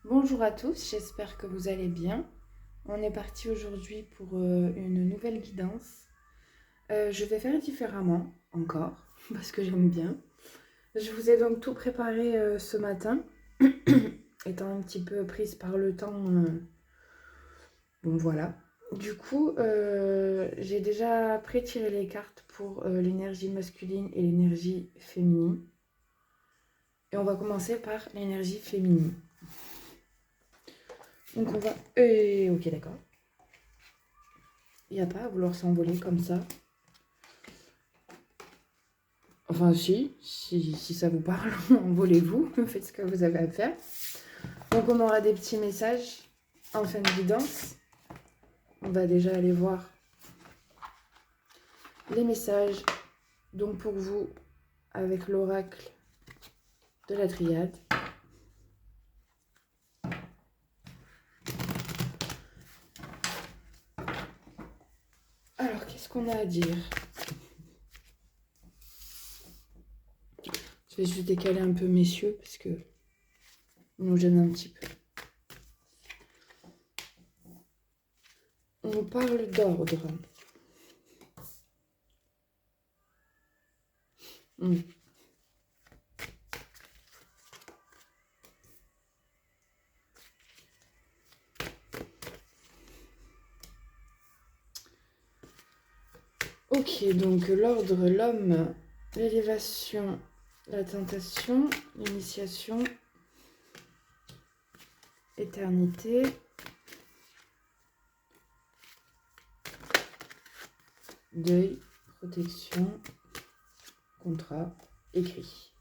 Bonjour à tous, j'espère que vous allez bien. On est parti aujourd'hui pour une nouvelle guidance. Je vais faire différemment, encore, parce que j'aime bien. Je vous ai donc tout préparé ce matin, étant un petit peu prise par le temps. Bon voilà. Du coup, j'ai déjà pré-tiré les cartes pour l'énergie masculine et l'énergie féminine. Et on va commencer par l'énergie féminine. Donc on va... ok, d'accord. Il n'y a pas à vouloir s'envoler comme ça. Enfin, si ça vous parle, envolez-vous, faites ce que vous avez à faire. Donc, on aura des petits messages en fin de guidance. On va déjà aller voir les messages. Donc, pour vous, avec l'oracle de la triade. Alors, qu'est-ce qu'on a à dire? Je vais juste décaler un peu messieurs parce que ils nous gênent un petit peu. On nous parle d'ordre. Ok, donc l'ordre, l'homme, l'élévation, la tentation, l'initiation, éternité, deuil, protection, contrat, écrit.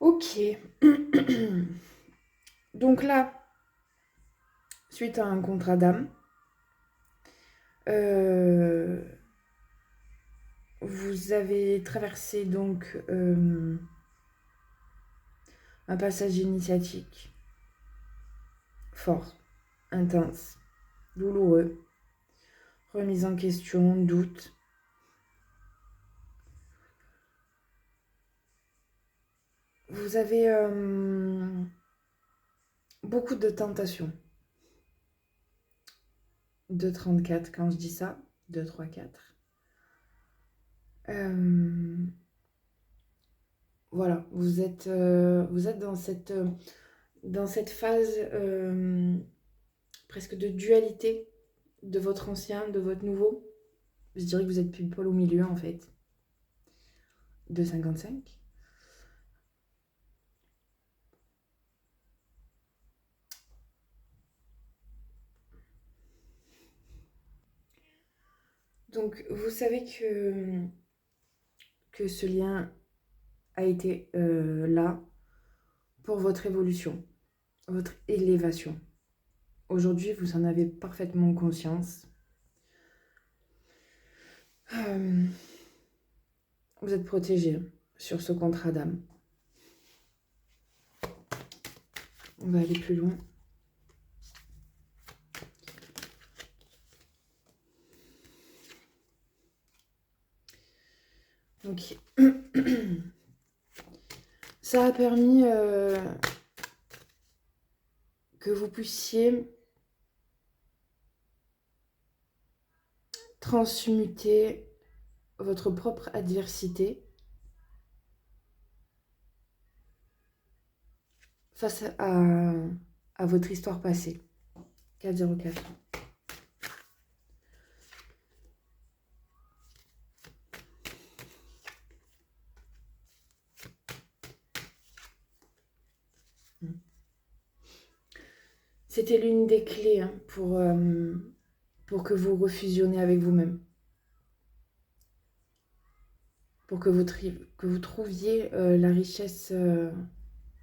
Ok. Donc là, suite à un contrat d'âme, vous avez traversé donc un passage initiatique fort, intense, douloureux, remise en question, doute. Vous avez beaucoup de tentations. 2,34 quand je dis ça, 2, 3, 4. Voilà, vous êtes dans cette phase presque de dualité de votre ancien, de votre nouveau. Je dirais que vous êtes pile poil au milieu en fait, de 55. Donc vous savez que ce lien a été là pour votre évolution, votre élévation. Aujourd'hui, vous en avez parfaitement conscience. Vous êtes protégé sur ce contrat d'âme. On va aller plus loin. Donc, ça a permis que vous puissiez transmuter votre propre adversité face à votre histoire passée. 404. C'était l'une des clés hein, pour que vous refusionnez avec vous-même. Pour que vous trouviez la richesse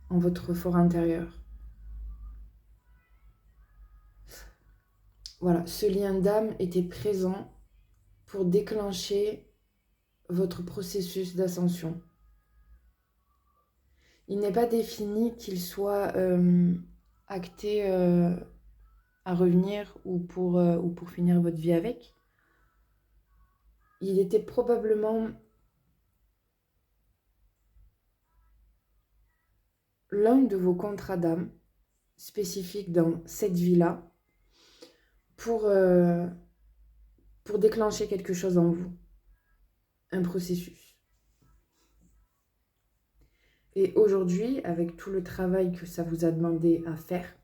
en votre fort intérieur. Voilà, ce lien d'âme était présent pour déclencher votre processus d'ascension. Il n'est pas défini qu'il soit acté à revenir ou pour finir votre vie avec. Il était probablement l'un de vos contrats d'âme spécifiques dans cette vie-là pour déclencher quelque chose en vous, un processus. Et aujourd'hui, avec tout le travail que ça vous a demandé à faire,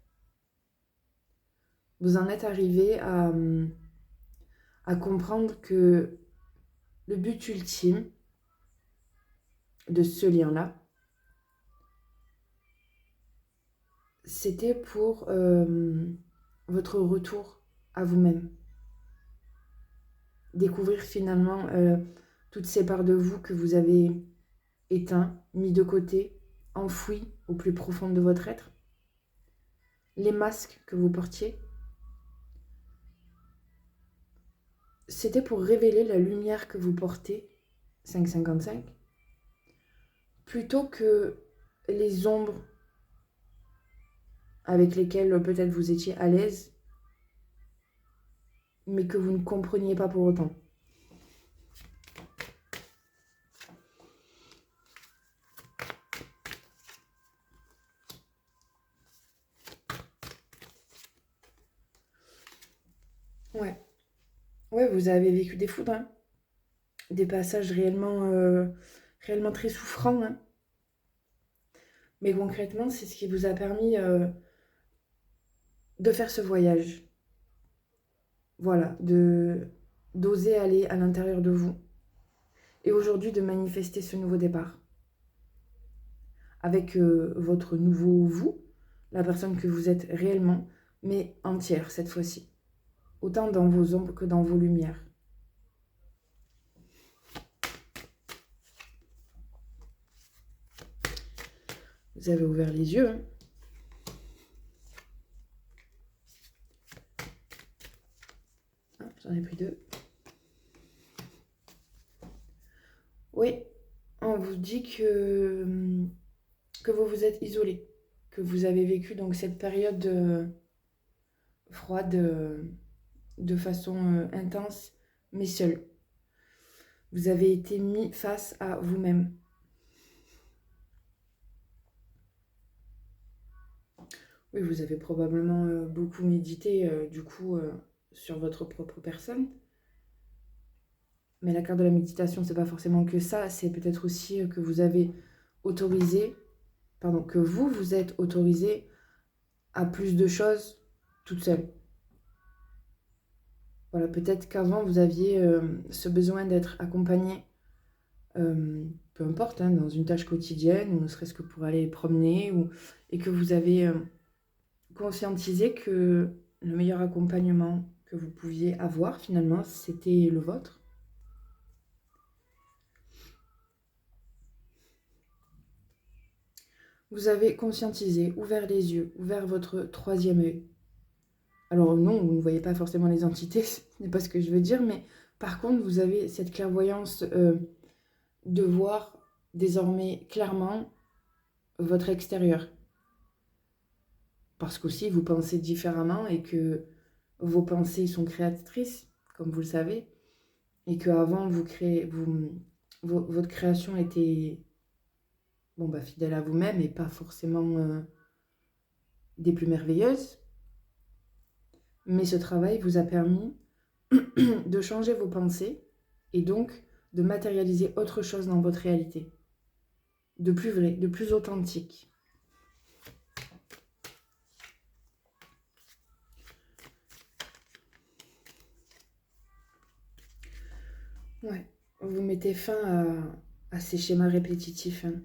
vous en êtes arrivé à comprendre que le but ultime de ce lien-là, c'était pour votre retour à vous-même. Découvrir finalement toutes ces parts de vous que vous avez éteintes, mis de côté, enfouies au plus profond de votre être. Les masques que vous portiez, c'était pour révéler la lumière que vous portez, 555, plutôt que les ombres avec lesquelles peut-être vous étiez à l'aise, mais que vous ne compreniez pas pour autant. Ouais, vous avez vécu des foudres, hein. Des passages réellement très souffrants, hein. Mais concrètement, c'est ce qui vous a permis de faire ce voyage. Voilà, d'oser aller à l'intérieur de vous. Et aujourd'hui, de manifester ce nouveau départ. Avec votre nouveau vous, la personne que vous êtes réellement, mais entière cette fois-ci. Autant dans vos ombres que dans vos lumières. Vous avez ouvert les yeux, hein. Ah, j'en ai pris 2. Oui, on vous dit que vous vous êtes isolé, que vous avez vécu donc cette période froide de façon intense, mais seul. Vous avez été mis face à vous-même. Oui, vous avez probablement beaucoup médité sur votre propre personne. Mais la carte de la méditation, c'est pas forcément que ça, c'est peut-être aussi que vous avez que vous vous êtes autorisé à plus de choses toute seule. Voilà, peut-être qu'avant vous aviez ce besoin d'être accompagné, peu importe, hein, dans une tâche quotidienne, ou ne serait-ce que pour aller promener, et que vous avez conscientisé que le meilleur accompagnement que vous pouviez avoir finalement, c'était le vôtre. Vous avez conscientisé, ouvert les yeux, ouvert votre troisième œil. Alors non, vous ne voyez pas forcément les entités, ce n'est pas ce que je veux dire, mais par contre, vous avez cette clairvoyance de voir désormais clairement votre extérieur. Parce qu'aussi, vous pensez différemment et que vos pensées sont créatrices, comme vous le savez, et qu'avant, votre création était fidèle à vous-même et pas forcément des plus merveilleuses. Mais ce travail vous a permis de changer vos pensées et donc de matérialiser autre chose dans votre réalité. De plus vrai, de plus authentique. Ouais, vous mettez fin à ces schémas répétitifs, hein.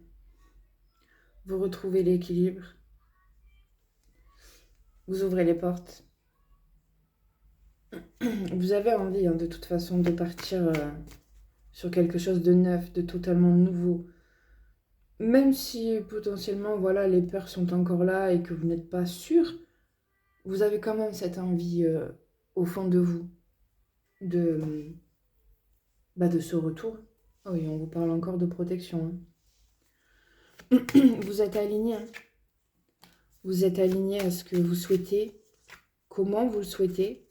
Vous retrouvez l'équilibre. Vous ouvrez les portes. Vous avez envie, hein, de toute façon, de partir sur quelque chose de neuf, de totalement nouveau. Même si potentiellement, voilà, les peurs sont encore là et que vous n'êtes pas sûr, vous avez quand même cette envie au fond de vous de ce retour. Ah oui, on vous parle encore de protection, hein. Vous êtes aligné, hein. Vous êtes aligné à ce que vous souhaitez, comment vous le souhaitez.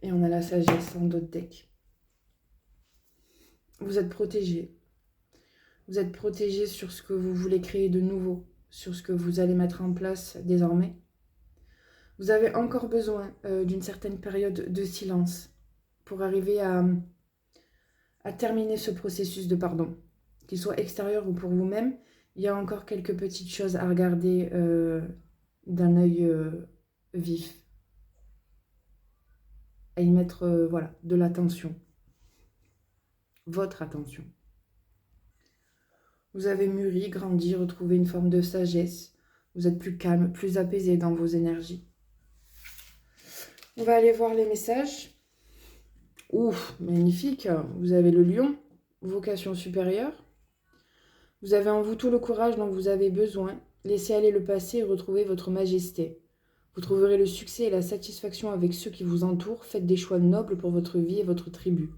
Et on a la sagesse en d'autres decks. Vous êtes protégé. Vous êtes protégé sur ce que vous voulez créer de nouveau, sur ce que vous allez mettre en place désormais. Vous avez encore besoin d'une certaine période de silence pour arriver à terminer ce processus de pardon. Qu'il soit extérieur ou pour vous-même, il y a encore quelques petites choses à regarder d'un œil vif. À y mettre voilà, de l'attention. Votre attention. Vous avez mûri, grandi, retrouvé une forme de sagesse. Vous êtes plus calme, plus apaisé dans vos énergies. On va aller voir les messages. Ouf, magnifique. Vous avez le lion, vocation supérieure. Vous avez en vous tout le courage dont vous avez besoin. Laissez aller le passé et retrouvez votre majesté. Vous trouverez le succès et la satisfaction avec ceux qui vous entourent. Faites des choix nobles pour votre vie et votre tribu.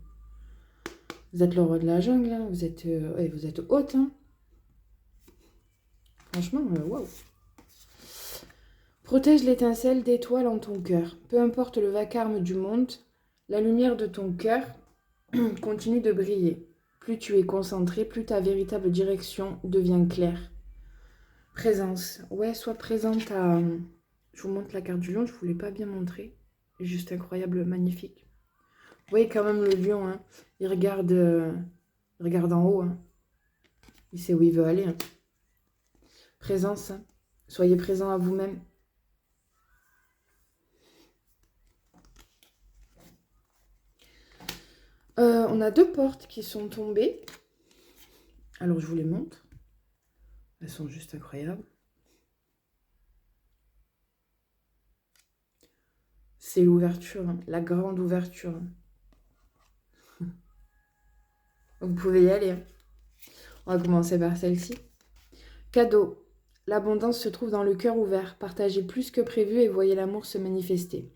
Vous êtes le roi de la jungle, hein. Vous êtes haute. Hein. Franchement, waouh. Protège l'étincelle d'étoiles en ton cœur. Peu importe le vacarme du monde, la lumière de ton cœur continue de briller. Plus tu es concentré, plus ta véritable direction devient claire. Présence. Ouais, sois présente à... Je vous montre la carte du lion, je ne vous l'ai pas bien montré. Juste incroyable, magnifique. Vous voyez quand même le lion, hein. Il regarde en haut. Hein. Il sait où il veut aller. Hein. Présence. Hein. Soyez présent à vous-même. On a 2 portes qui sont tombées. Alors, je vous les montre. Elles sont juste incroyables. C'est l'ouverture, hein, la grande ouverture. Vous pouvez y aller. Hein. On va commencer par celle-ci. Cadeau. L'abondance se trouve dans le cœur ouvert. Partagez plus que prévu et voyez l'amour se manifester.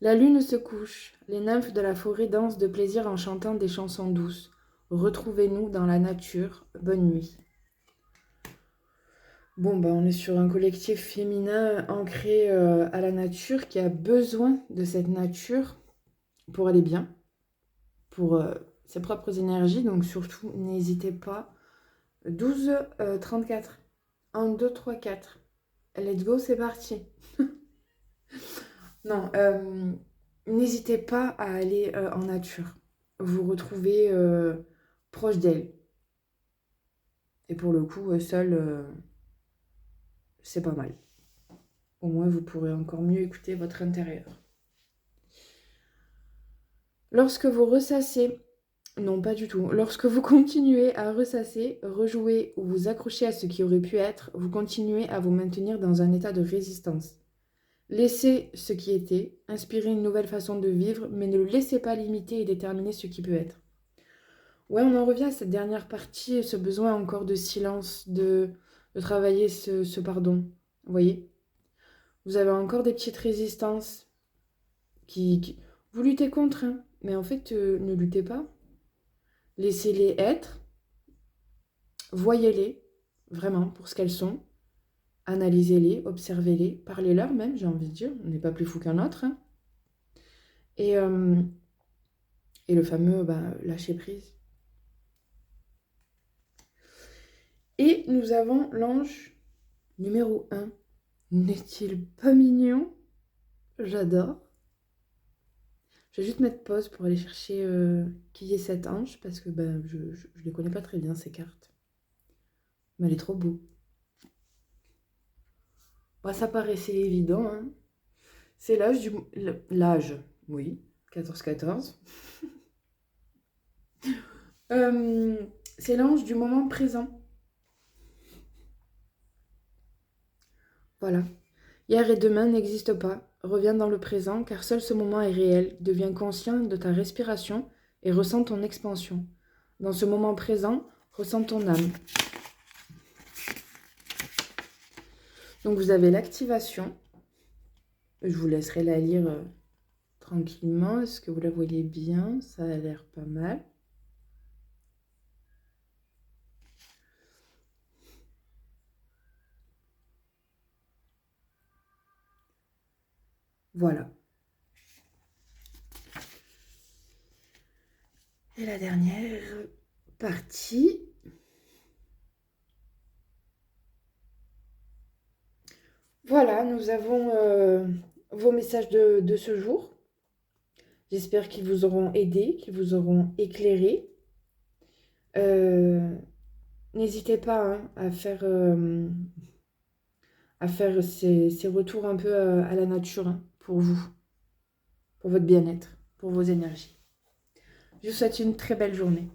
La lune se couche. Les nymphes de la forêt dansent de plaisir en chantant des chansons douces. Retrouvez-nous dans la nature. Bonne nuit. Bon, bah, on est sur un collectif féminin ancré à la nature qui a besoin de cette nature pour aller bien, pour ses propres énergies. Donc surtout, n'hésitez pas. 12, 34. 1, 2, 3, 4. Let's go, c'est parti. Non, n'hésitez pas à aller en nature. Vous retrouvez proche d'elle. Et pour le coup, seul, c'est pas mal. Au moins, vous pourrez encore mieux écouter votre intérieur. Lorsque vous ressassez, non pas du tout, lorsque vous continuez à ressasser, rejouer ou vous accrocher à ce qui aurait pu être, vous continuez à vous maintenir dans un état de résistance. Laissez ce qui était, inspirez une nouvelle façon de vivre, mais ne le laissez pas limiter et déterminer ce qui peut être. Ouais, on en revient à cette dernière partie, ce besoin encore de silence, de travailler ce pardon. Vous voyez ? Vous avez encore des petites résistances qui... Vous luttez contre, hein, mais en fait, ne luttez pas. Laissez-les être. Voyez-les, vraiment, pour ce qu'elles sont. Analysez-les, observez-les, parlez-leur même, j'ai envie de dire. On n'est pas plus fou qu'un autre. Hein. Et le fameux lâcher prise. Et nous avons l'ange numéro 1. N'est-il pas mignon? J'adore. Je vais juste mettre pause pour aller chercher qui est cet ange, parce que je ne les connais pas très bien, ces cartes. Mais elle est trop beau. Bah, ça paraissait évident. Hein. C'est l'âge du... L'âge, oui, 14-14. C'est l'ange du moment présent. Voilà. Hier et demain n'existent pas. Reviens dans le présent, car seul ce moment est réel. Deviens conscient de ta respiration et ressens ton expansion. Dans ce moment présent, ressens ton âme. Donc vous avez l'activation. Je vous laisserai la lire tranquillement. Est-ce que vous la voyez bien? Ça a l'air pas mal. Voilà. Et la dernière partie. Voilà, nous avons vos messages de ce jour. J'espère qu'ils vous auront aidé, qu'ils vous auront éclairé. Euh, N'hésitez pas hein, à faire ces retours un peu à la nature hein, pour vous, pour votre bien-être, pour vos énergies. Je vous souhaite une très belle journée.